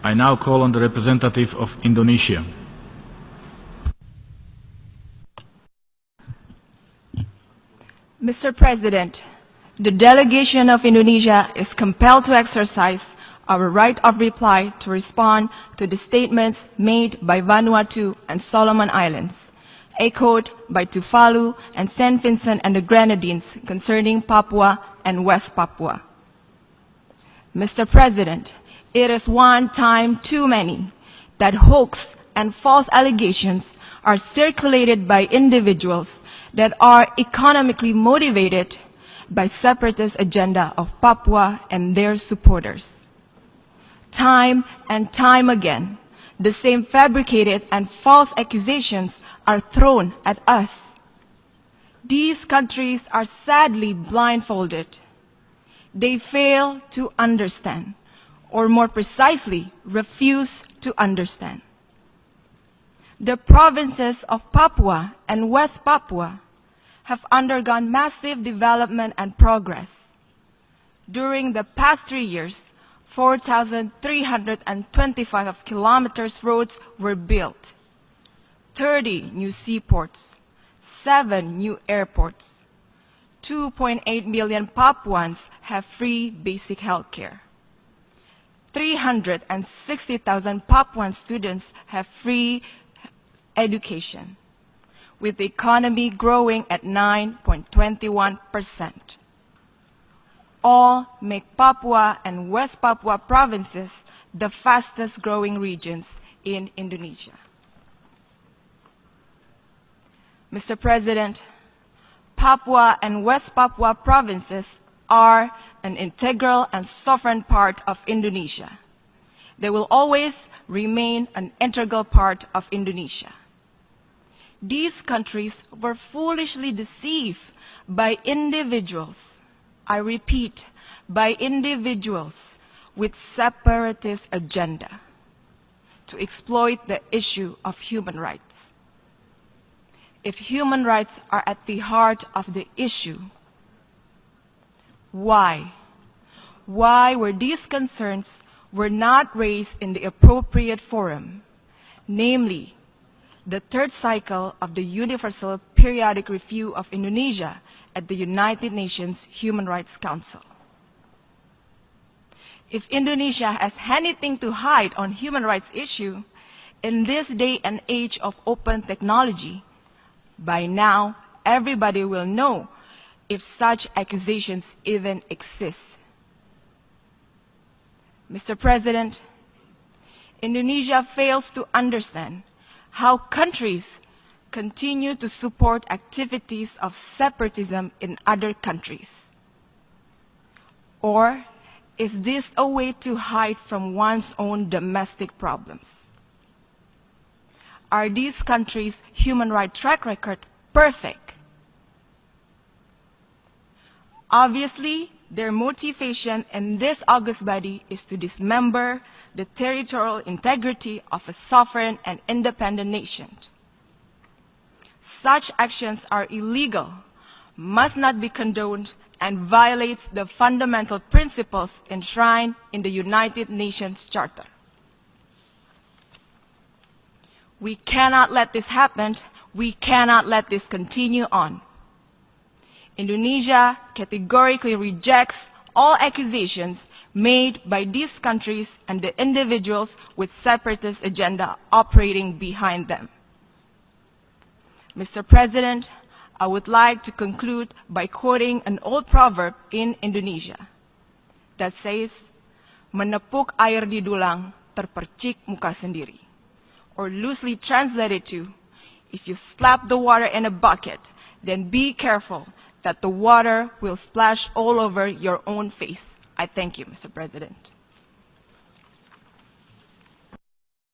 I now call on the representative of Indonesia. Mr. President, the delegation of Indonesia is compelled to exercise our right of reply to respond to the statements made by Vanuatu and Solomon Islands, echoed by Tuvalu and St. Vincent and the Grenadines concerning Papua and West Papua. Mr. President, it is one time too many that hoax and false allegations are circulated by individuals that are economically motivated by separatist agenda of Papua and their supporters. Time and time again, the same fabricated and false accusations are thrown at us. These countries are sadly blindfolded. They fail to understand, or more precisely, refuse to understand. The provinces of Papua and West Papua have undergone massive development and progress. During the past 3 years, 4,325 kilometers roads were built, 30 new seaports, 7 new airports, 2.8 million Papuans have free basic health care. 360,000 Papuan students have free education, with the economy growing at 9.21%. All make Papua and West Papua provinces the fastest growing regions in Indonesia. Mr. President, Papua and West Papua provinces are an integral and sovereign part of Indonesia. They will always remain an integral part of Indonesia. These countries were foolishly deceived by individuals, I repeat, by individuals with separatist agenda to exploit the issue of human rights. If human rights are at the heart of the issue, why were these concerns not raised in the appropriate forum, namely the third cycle of the Universal Periodic Review of Indonesia at the United Nations Human Rights Council? If Indonesia has anything to hide on human rights issue, in this day and age of open technology, by now everybody will know if such accusations even exist. Mr. President, Indonesia fails to understand how countries continue to support activities of separatism in other countries. Or is this a way to hide from one's own domestic problems? Are these countries' human rights track record perfect? Obviously, their motivation in this august body is to dismember the territorial integrity of a sovereign and independent nation. Such actions are illegal, must not be condoned, and violates the fundamental principles enshrined in the United Nations Charter. We cannot let this happen. We cannot let this continue on. Indonesia categorically rejects all accusations made by these countries and the individuals with separatist agenda operating behind them. Mr. President, I would like to conclude by quoting an old proverb in Indonesia that says, "Menepuk air di dulang, terpercik muka sendiri," or loosely translated to, if you slap the water in a bucket, then be careful that the water will splash all over your own face. I thank you, Mr. President.